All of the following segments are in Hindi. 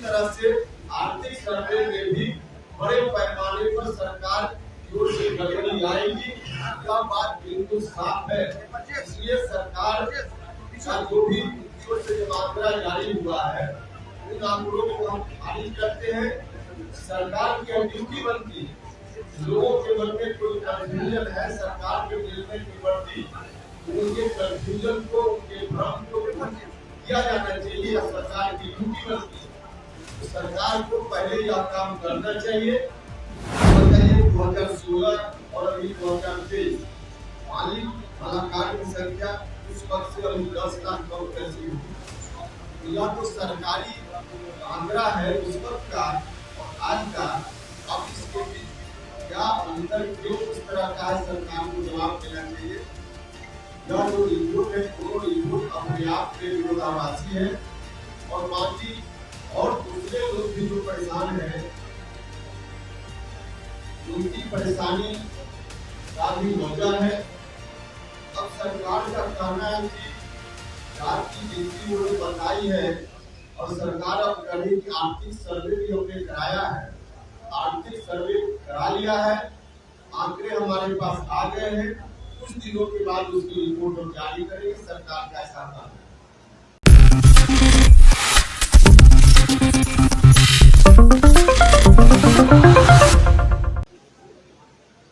तरह से आर्थिक सर्वे में भी बड़े पैमाने पर सरकार की ओर से गड़बड़ी आएगी, यह बात बिल्कुल साफ है। इसलिए सरकार का जो भी आंकड़ा जारी हुआ है, उन आंकड़ों को हम खारिज करते हैं। सरकार की ड्यूटी बनती है, लोगों के मन में कोई कंफ्यूजन है सरकार के निर्णय के प्रति, उनके कंफ्यूजन को, उनके भ्रम को किया जाना चाहिए। सरकार की ड्यूटी बनती है, तो सरकार को पहले यह काम करना चाहिए। 2016 और अभी 2023 मालिक मुलाकात की संख्या उस वक्त से अभी 10 लाख कम कैसी हुई। यह तो सरकारी आंकड़ा है उस वक्त का और आज का। अब इसके बीच क्या अंतर क्यों इस तरह का है, सरकार को जवाब देना चाहिए। यह जो रिपोर्ट है, दोनों रिपोर्ट अपने आप में विरोधाभासी है और बाकी और दूसरे लोग भी जो परेशान हैं, उनकी परेशानी का भी वजह है। अब सरकार का कहना है कि जात की गिनती उन्होंने बताई है और सरकार अब करेगी कि आर्थिक सर्वे भी हमने कराया है, आर्थिक सर्वे करा लिया है, आंकड़े हमारे पास आ गए हैं। कुछ दिनों के बाद उसकी रिपोर्ट हम जारी करेंगे। सरकार का ऐसा कहना है।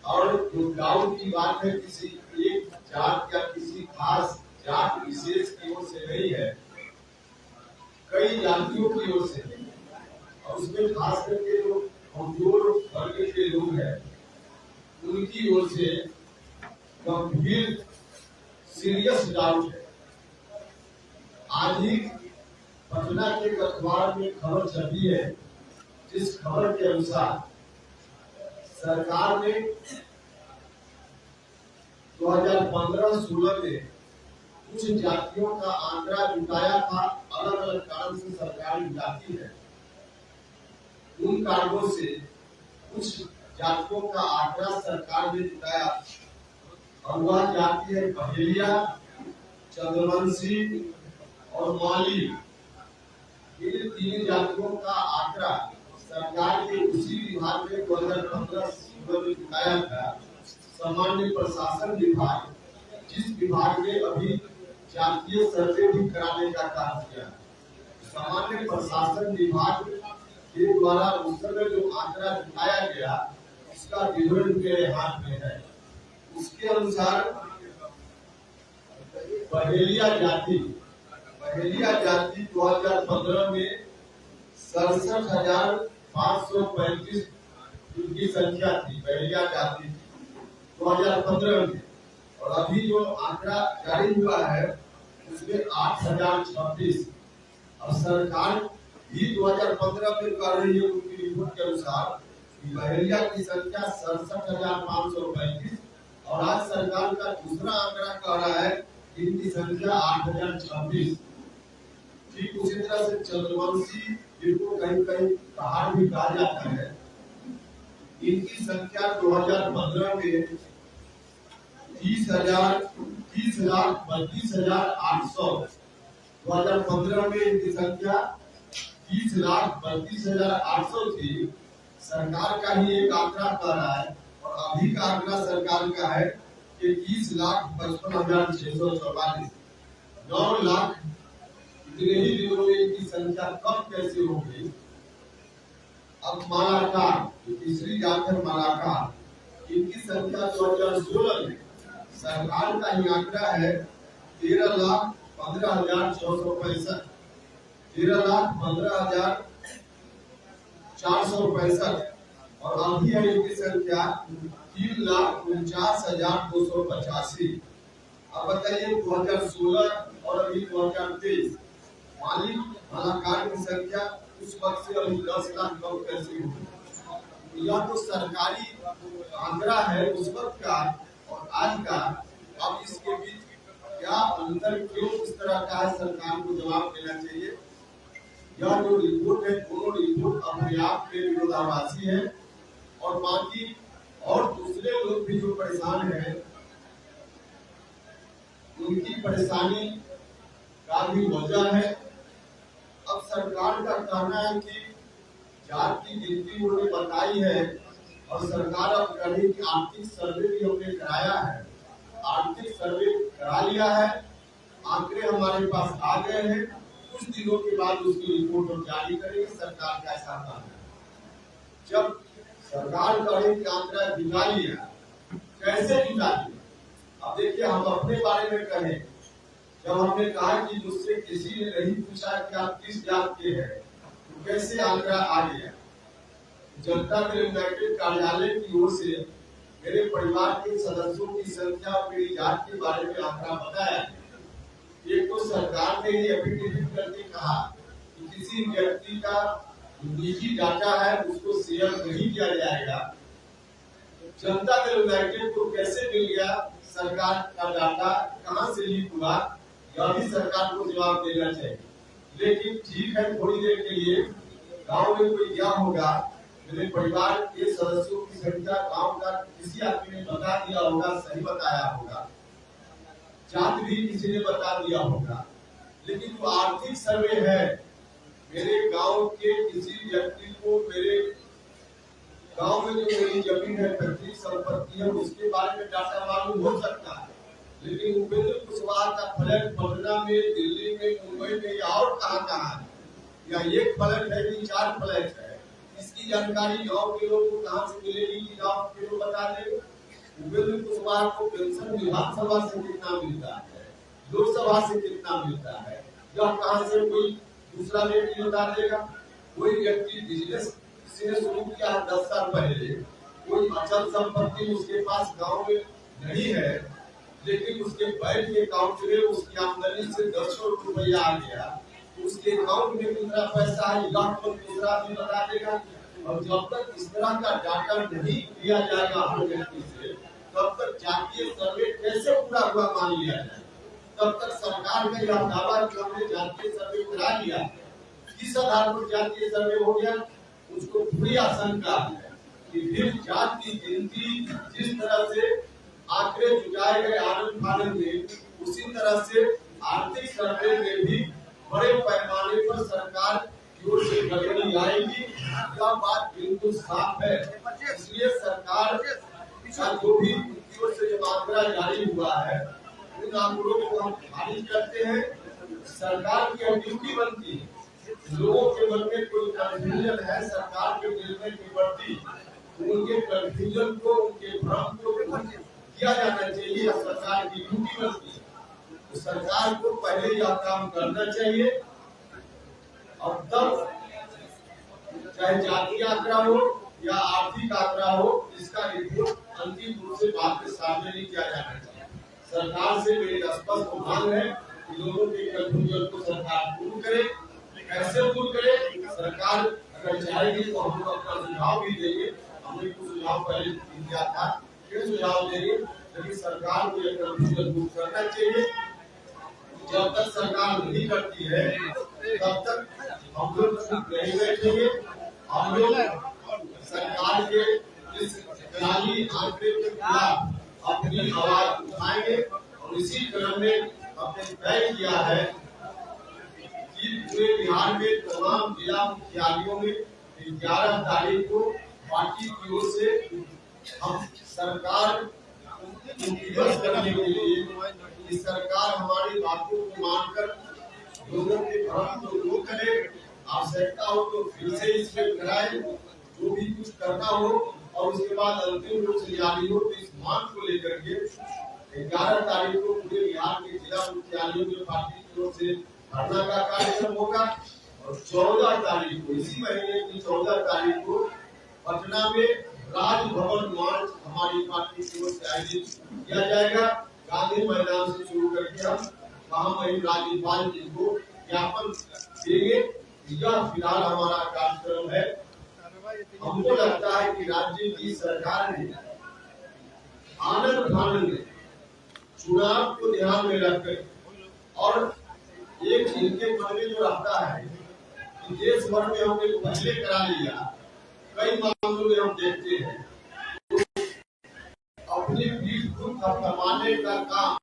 और जो डाउट की बात है, किसी एक जात या किसी खास जात विशेष की ओर से नहीं है, कई जातियों की ओर से है। और उसमें खास करके जो कमजोर वर्ग के लोग हैं, उनकी ओर से गंभीर सीरियस डाउट है। आज ही पटना के अखबार में खबर छपी है, जिस खबर के अनुसार सरकार ने 2015-16 में कुछ जातियों का आंकड़ा जुटाया था। अलग अलग कारण से सरकार जुटाती है, उन कारणों से कुछ जातियों का आंकड़ा सरकार ने जुटाया और वह जाति है बहेलिया, चंद्रवंशी और माली। इन तीन जातियों का आंकड़ा सरकार के उसी विभाग में 2015-16 में जुटाया था। सामान्य प्रशासन विभाग, जिस विभाग ने अभी जातीय सर्वे भी कराने का काम किया, सामान्य प्रशासन विभाग के द्वारा उस समय जो आंकड़ा जुटाया गया, उसका विवरण मेरे हाथ में है। उसके अनुसार बहेलिया जाति 2015 में 67,535 की संख्या थी, बहेलिया जाति 2015 में। और अभी जो आंकड़ा जारी हुआ है उसमें 8,026। अब सरकार भी 2015 में कर रही है उनकी रिपोर्ट के अनुसार बहेलिया की संख्या 67,535 और आज सरकार का दूसरा आंकड़ा कह रहा है इनकी संख्या 8,026। ठीक उसी तरह से चंद्रवंशी, जिनको कहीं कहीं पहाड़ भी कहा जाता है, इनकी संख्या 2015 में 30,32,800। 2015 में इनकी संख्या 30,32,800 थी। सरकार का ही एक आंकड़ा कह रहा है और अभी का आंकड़ा सरकार का है कि 30,55,644। 9 लाख इतने ही दिनों में इनकी संख्या कम कैसे होगी। अब मालाकार, जो तीसरी जात है मालाकार, इनकी संख्या 2016 में सरकार का ही आंकड़ा है 13,15,665। 13,15,465 और अभी है इनकी संख्या 3,49,285। अब बताइए 2016 और अभी 2023 मालिक मुलाकात की संख्या उस वक्त से अभी 10 लाख कम कैसे हुई। यह तो सरकारी आंकड़ा है उस वक्त का और आज का। अब इसके बीच क्या अंतर क्यों इस तरह का है, सरकार को जवाब देना चाहिए। यह जो रिपोर्ट है, दोनों रिपोर्ट अपने आप में विरोधाभासी है और बाकी और दूसरे लोग भी जो परेशान हैं, उनकी परेशानी का भी वजह है। अब सरकार का कहना है कि जात की गिनती उन्होंने बताई है और सरकार अब कह रही कि आर्थिक सर्वे भी हमने कराया है, आर्थिक सर्वे करा लिया है, आंकड़े हमारे पास आ गए हैं, कुछ दिनों के बाद उसकी रिपोर्ट हम जारी करेंगे। सरकार का ऐसा कहना है। जब सरकार कहे कि आंकड़ा जुटा लिया, कैसे जुटा लिया? अब देखिए, हम अपने बारे में कहें, जब हमने कहा कि मुझसे किसी ने नहीं पूछा कि आप किस जात के हैं, तो कैसे आंकड़ा आ गया? जनता दल यूनाइटेड कार्यालय की ओर से मेरे परिवार के सदस्यों की संख्या और मेरी जात के बारे में आंकड़ा बताया। एक तो सरकार ने ये एफिडेविट करके कहा कि किसी व्यक्ति का निजी डाटा है उसको शेयर नहीं किया जाएगा। जनता दल यूनाइटेड को कैसे मिल गया सरकार का डाटा, कहां से लीक हुआ, यह भी सरकार को जवाब देना चाहिए। लेकिन ठीक है, थोड़ी देर के लिए गांव में कोई गया होगा, मेरे परिवार के सदस्यों की संख्या गांव का किसी आदमी ने बता दिया होगा, सही बताया होगा, जात भी किसी ने बता दिया होगा। लेकिन जो आर्थिक सर्वे है, मेरे गांव के किसी व्यक्ति को मेरे गांव में जो मेरी जमीन है, पैतृक संपत्ति है, उसके बारे में डाटा मालूम हो सकता है। लेकिन उपेंद्र कुशवाहा का फ्लैट पटना में, दिल्ली में, मुंबई में या और कहां है, या एक फ्लैट है कि 4 फ्लैट है, इसकी जानकारी गांव के लोगों को कहां से मिलेगी कि गांव के लोग बता देंगे? उपेंद्र कुशवाहा को पेंशन विधानसभा से कितना मिलता है, लोकसभा से कितना मिलता है, यह कहां से कोई दूसरा व्यक्ति बता देगा? कोई व्यक्ति बिजनेस किसी ने शुरू किया 10 साल पहले, कोई अचल संपत्ति उसके पास गांव में नहीं है, लेकिन उसके बैंक के अकाउंट में उसकी आमदनी से 10 करोड़ रुपया आ गया, तो उसके अकाउंट में कितना पैसा है, यह तो दूसरा आदमी बता देगा। और जब तक इस तरह का डाटा नहीं दिया जाएगा हर व्यक्ति से, तब तक जातीय सर्वे कैसे पूरा हुआ मान लिया जाए? तब तक सरकार का यह दावा कि हमने जातीय सर्वे करा लिया, किस आधार पर जातीय सर्वे हो गया, उसको पूरी आशंका है कि फिर जात की गिनती जिस तरह से आंकड़े जुटाए गए आनंद फानंद में, उसी तरह से आर्थिक सर्वे में भी बड़े पैमाने पर सरकार की ओर से गड़बड़ी आएगी। यह बात बिल्कुल साफ है। इसलिए सरकार का जो भी उनकी ओर से जो आंकड़ा जारी हुआ है, उन आंकड़ों को हम खारिज करते हैं। सरकार की ड्यूटी बनती है, लोगों के मन में कोई कंफ्यूजन है सरकार के निर्णय के प्रति, उनके कंफ्यूजन को, उनके भ्रम को किया जाना चाहिए, सरकार की ड्यूटी बनती है। तो सरकार को पहले यह काम करना चाहिए, और तब चाहे जातीय आंकड़ा हो या आर्थिक आंकड़ा हो, इसका रिपोर्ट अंतिम रूप से बात के सामने नहीं किया जाना चाहिए। सरकार से मेरी स्पष्ट मांग है कि लोगों के कंफ्यूजन को सरकार दूर करे। कैसे दूर करे? सरकार अगर चाहेगी तो हम लोग अपना सुझाव भी देंगे। हमने कुछ सुझाव पहले दिया था, फिर सुझाव देंगे, लेकिन सरकार को यह कंफ्यूजन दूर करना चाहिए। जब तक सरकार नहीं करती है, तब तक हम लोग नहीं बैठेंगे। हम लोग सरकार के इस जाली आंकड़े के खिलाफ अपनी आवाज उठाएंगे, और इसी क्रम में हमने तय किया है कि पूरे बिहार में तमाम जिला मुख्यालयों में 11 तारीख को पार्टी की ओर से हम सरकार दिवस करने के लिए कि सरकार हमारी बातों को मानकर लोगों के भ्रम को दूर करे, आवश्यकता हो तो फिर से इसमें कराए, जो भी कुछ करना हो, और उसके बाद अंतिम रूप से जारी हो। इस मांग को लेकर के 11 तारीख को पूरे बिहार के जिला मुख्यालयों में पार्टी की ओर से धरना का कार्यक्रम होगा, और 14 तारीख को, इसी महीने की 14 तारीख को पटना में राजभवन मार्च हमारी पार्टी की ओर से आयोजित किया जाएगा। गांधी मैदान से शुरू करके हम महामहिम राज्यपाल जी को ज्ञापन देंगे। यह फिलहाल हमारा कार्यक्रम है। हमको लगता है कि राज्य की सरकार ने आनंद फानंद में चुनाव को ध्यान में रखकर, और एक इनके मन में जो रहता है कि देश भर में हमने पहले करा लिया, कई मामलों में हम देखते हैं तो अपनी पीठ को थपथपाने का काम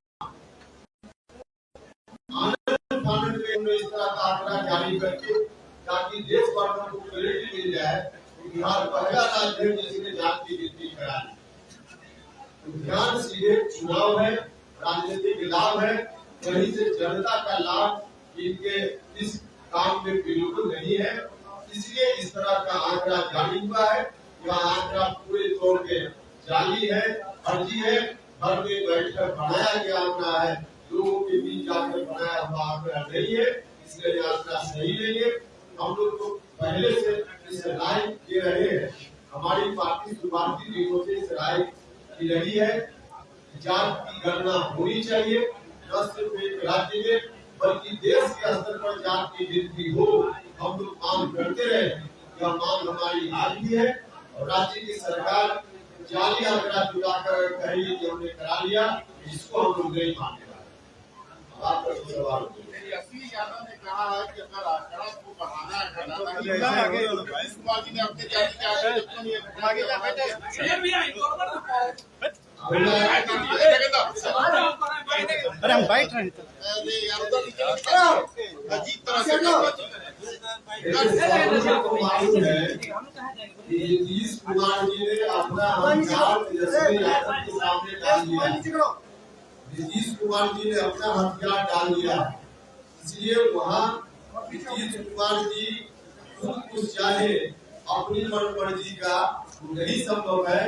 आनंद फानंद में में इस तरह का आंकड़ा जारी करके ताकि देश भर में क्लैरिटी मिल जाए कि बिहार पहला राज्य है जिसने जात की गिनती करा ली। तो ध्यान सीधे चुनाव है, राजनीतिक लाभ है, वहीं से जनता का लाभ इनके इस काम में बिल्कुल नहीं है। इसलिए इस तरह का आंकड़ा जारी हुआ है। यह आंकड़ा पूरे तौर पे जाली है, फर्जी है, घर में बैठकर बनाया गया आंकड़ा है, लोगों के बीच जाकर बनाया हुआ आंकड़ा नहीं है, इसलिए यह आंकड़ा सही नहीं है। हम लोग तो पहले से इस राय दे रहे हैं, हमारी पार्टी शुरुआती दिनों से इस राय की रही है, जात की गणना होनी चाहिए, न सिर्फ एक राज्य में बल्कि देश के स्तर पर जात की गिनती हो। हम लोग मांग करते रहे, यह मांग हमारी आज भी है और राज्य की सरकार जाली आंकड़ा जुटाकर कही कि हमने करा लिया, इसको हम लोग नहीं मानेगा। आपका सवाल यादव ने कहा है कि अगर आंकड़ा को बढ़ाना है कुमार जी ने अपने जाति के अरे हम बैठ रहे हैं अजीब तरह से नीतीश कुमार जी ने अपना हथियार तेजस्वी यादव के सामने डाल दिया। नीतीश कुमार जी ने अपना हथियार डाल दिया, इसलिए वहाँ नीतीश कुमार जी खुद कुछ चाहे अपनी मन मर्जी का नहीं संभव है।